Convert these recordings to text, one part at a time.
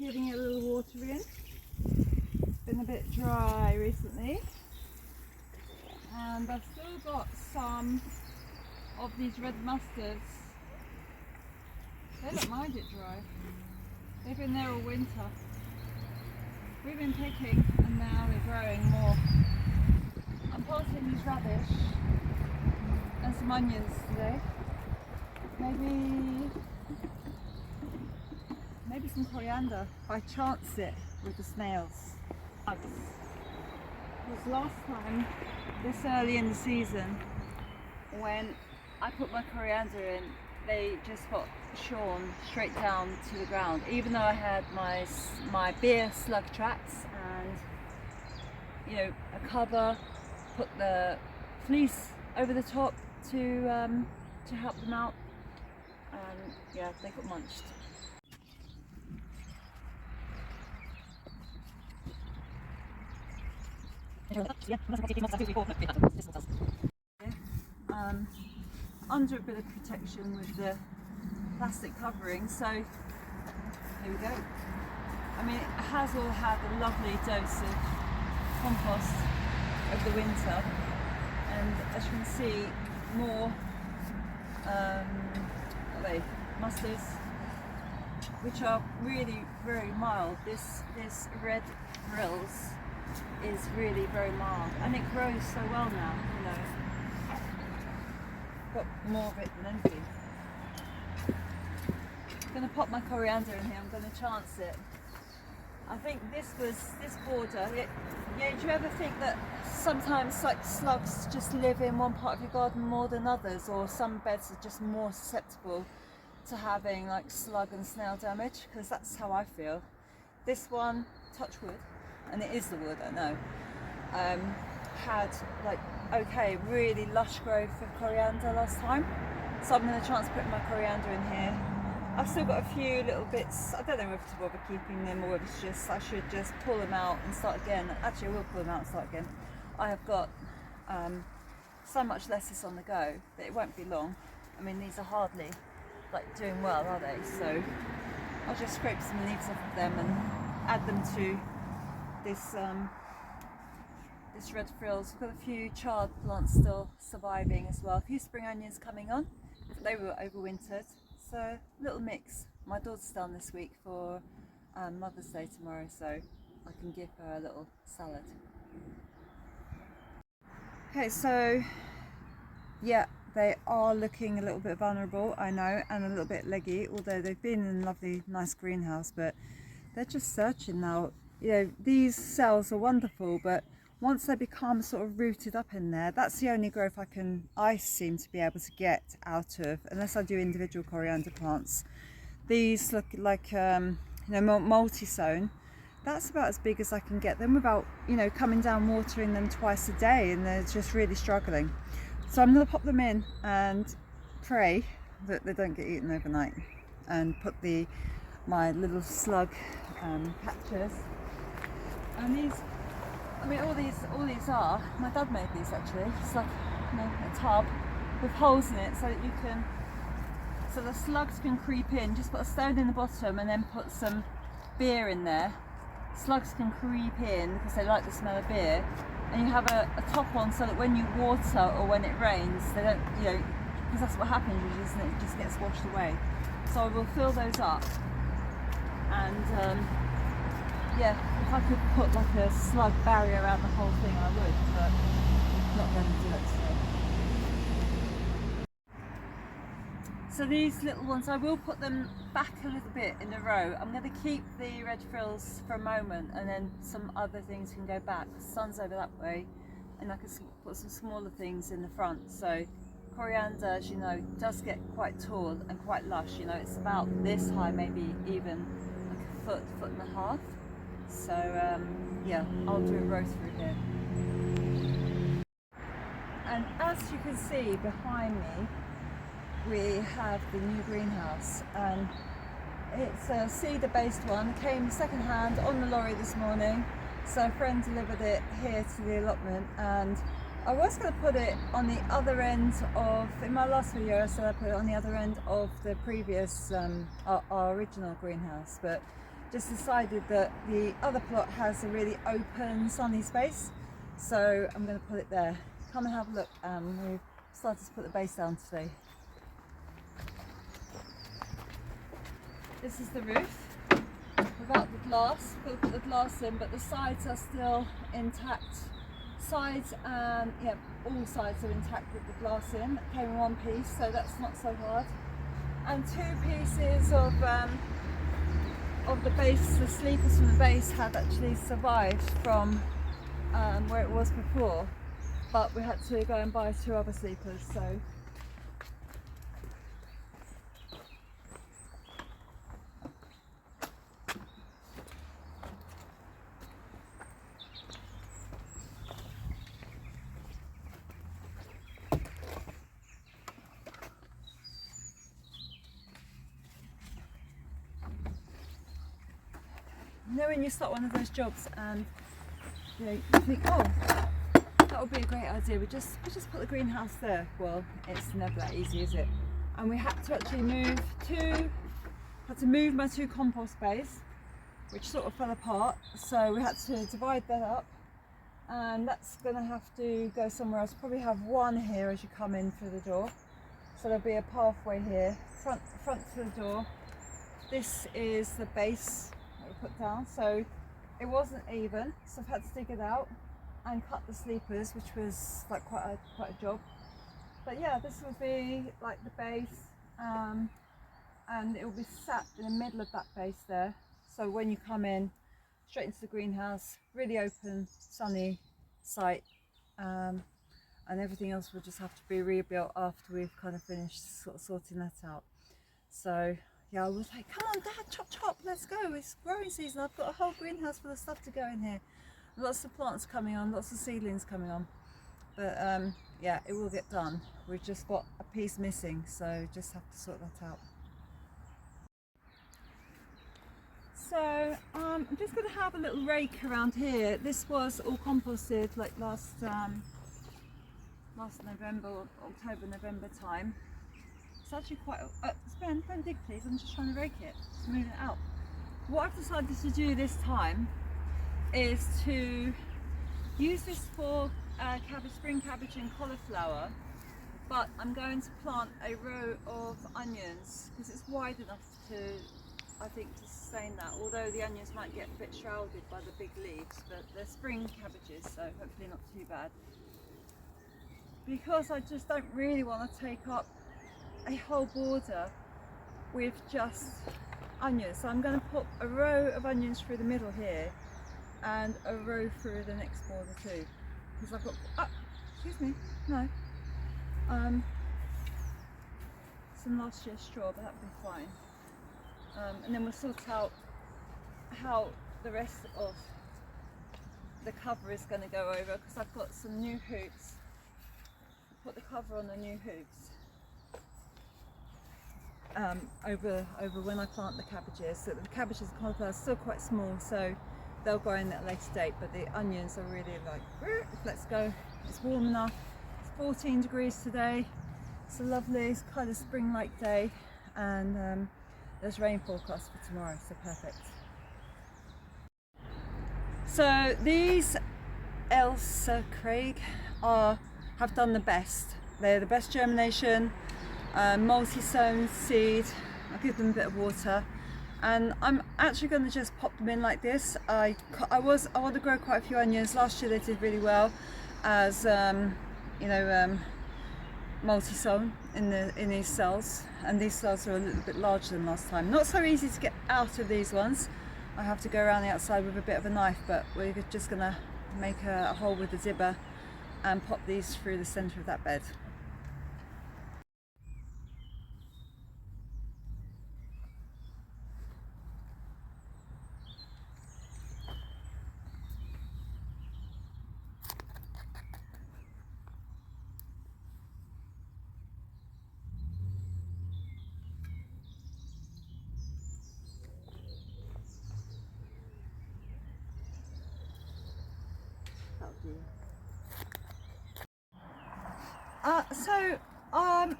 giving it a little water in. Been a bit dry recently, and I've still got some of these red mustards. They don't mind it dry. They've been there all winter. We've been picking and now they're growing more. I'm planting these radish and some onions today. Maybe some coriander. I chance it with the snails. Because last time, this early in the season, when I put my coriander in, they just got shorn straight down to the ground. Even though I had my beer slug traps and a cover, put the fleece over the top to help them out. Yeah, they got munched. Under a bit of protection with the plastic covering, so here we go. I mean, it has all had a lovely dose of compost over the winter, and as you can see, more mustards, which are really very mild. This red frills is really very mild, and it grows so well now, got more of it than anything. I'm going to pop my coriander in here. I'm going to chance it. I think this border, do you ever think that sometimes like slugs just live in one part of your garden more than others, or some beds are just more susceptible to having like slug and snail damage? Because that's how I feel. This one, touch wood, and it is the wood, I know, had really lush growth of coriander last time, so I'm going to chance putting my coriander in here. I've still got a few little bits. I don't know if to bother keeping them or if it's just I should just pull them out and start again. Actually, I will pull them out and start again. I have got so much lettuce on the go that it won't be long. I mean, these are hardly doing well, are they? So I'll just scrape some leaves off of them and add them to this red frills. We've got a few chard plants still surviving as well. A few spring onions coming on. They were overwintered. So a little mix. My daughter's down this week for Mother's Day tomorrow, so I can give her a little salad. Okay, so yeah, they are looking a little bit vulnerable, I know, and a little bit leggy, although they've been in a lovely, nice greenhouse, but they're just searching now. These cells are wonderful, but once they become sort of rooted up in there, that's the only growth I seem to be able to get out of, unless I do individual coriander plants. These look like multi-sown. That's about as big as I can get them without coming down watering them twice a day, and they're just really struggling. So I'm going to pop them in and pray that they don't get eaten overnight, and put my little slug patches. And these, I mean, all these are, my dad made these actually. It's like a tub with holes in it so that so the slugs can creep in. Just put a stone in the bottom and then put some beer in there. Slugs can creep in because they like the smell of beer, and you have a top on so that when you water or when it rains, they don't, because that's what happens usually, isn't it? It just gets washed away. So I will fill those up, and if I could put like a slug barrier around the whole thing, I would, but I'm not going to do it today. So these little ones, I will put them back a little bit in a row. I'm going to keep the red frills for a moment, and then some other things can go back. The sun's over that way, and I can put some smaller things in the front. So coriander, as you know, does get quite tall and quite lush. It's about this high, maybe even like a foot and a half. So I'll do a row through here. And as you can see behind me, we have the new greenhouse, and it's a cedar based one. It came second hand on the lorry this morning, so a friend delivered it here to the allotment, and I was going to put it on the other end of, in my last video I said I put it on the other end of the previous, our original greenhouse, but just decided that the other plot has a really open sunny space, so I'm going to put it there. Come and have a look. We've started to put the base down today. This is the roof without the glass. We'll put the glass in, but the sides are still intact. Sides and yeah, all sides are intact with the glass in. It came in one piece, so that's not so hard. And 2 pieces of the base, the sleepers from the base had actually survived from where it was before, but we had to go and buy 2 other sleepers. So you know when you start one of those jobs and you think, oh, that would be a great idea. We just put the greenhouse there. Well, it's never that easy, is it? And we had to actually move my 2 compost bays, which sort of fell apart. So we had to divide that up, and that's going to have to go somewhere else. Probably have one here as you come in through the door. So there'll be a pathway here, front to the door. This is the base that we put down. So it wasn't even, so I've had to dig it out and cut the sleepers, which was like quite a job. But yeah, this will be like the base, and it will be sat in the middle of that base there. So when you come in straight into the greenhouse, really open, sunny site, and everything else will just have to be rebuilt after we've kind of finished sort of sorting that out. So yeah, I was like, come on Dad, chop, let's go, it's growing season, I've got a whole greenhouse full of stuff to go in here. Lots of plants coming on, lots of seedlings coming on. But yeah, it will get done. We've just got a piece missing, so just have to sort that out. So I'm just going to have a little rake around here. This was all composted like last November, October, November time. It's actually quite, Ben, don't dig please, I'm just trying to rake it, smooth it out. What I've decided to do this time is to use this for spring cabbage and cauliflower, but I'm going to plant a row of onions because it's wide enough to, I think, to sustain that, although the onions might get a bit shrouded by the big leaves, but they're spring cabbages, so hopefully not too bad. Because I just don't really want to take up a whole border with just onions, so I'm going to put a row of onions through the middle here and a row through the next border too, because I've got excuse me, no, some last year's straw, but that'll be fine. And then we'll sort out how the rest of the cover is going to go over, because I've got some new hoops. Put the cover on the new hoops over when I plant the cabbages. So the cabbages and cauliflower are still quite small, so they'll grow in at a later date, but the onions are really like, let's go. It's warm enough. It's 14 degrees today. It's a lovely, it's kind of spring-like day, and there's rain forecast for tomorrow, so perfect. So these Ailsa Craig have done the best. They're the best germination, multi-sown seed. I'll give them a bit of water, and I'm actually going to just pop them in like this. I want to grow quite a few onions. Last year they did really well as multi-sown in these cells, and these cells are a little bit larger than last time. Not so easy to get out of these ones. I have to go around the outside with a bit of a knife, but we're just going to make a hole with the dibber and pop these through the centre of that bed. So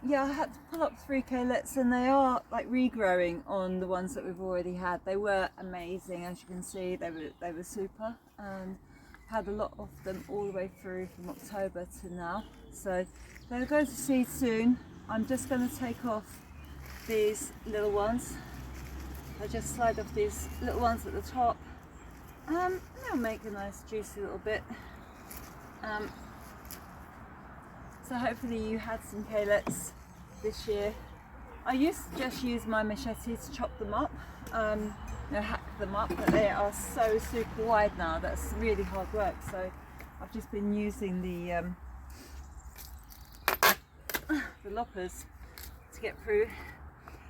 Yeah, I had to pull up 3 calets, and they are like regrowing on the ones that we've already had. They were amazing, as you can see. They were super, and had a lot of them all the way through from October to now. So they're going to seed soon. I'm just going to take off these little ones. I just slide off these little ones at the top. They'll make a nice juicy little bit. So hopefully you had some calets this year. I used to just use my machete to chop them up, hack them up, but they are so super wide now. That's really hard work. So I've just been using the loppers to get through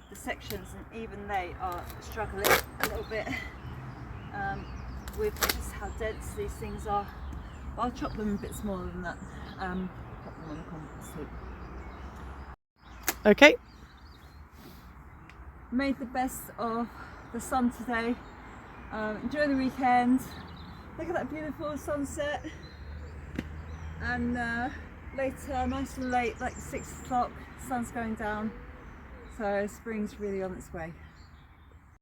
the sections, and even they are struggling a little bit with just how dense these things are. But I'll chop them a bit smaller than that. Put them on the compost heap. Okay. Made the best of the sun today. Enjoy the weekend. Look at that beautiful sunset. And later, nice and late, like 6 o'clock, sun's going down. So spring's really on its way.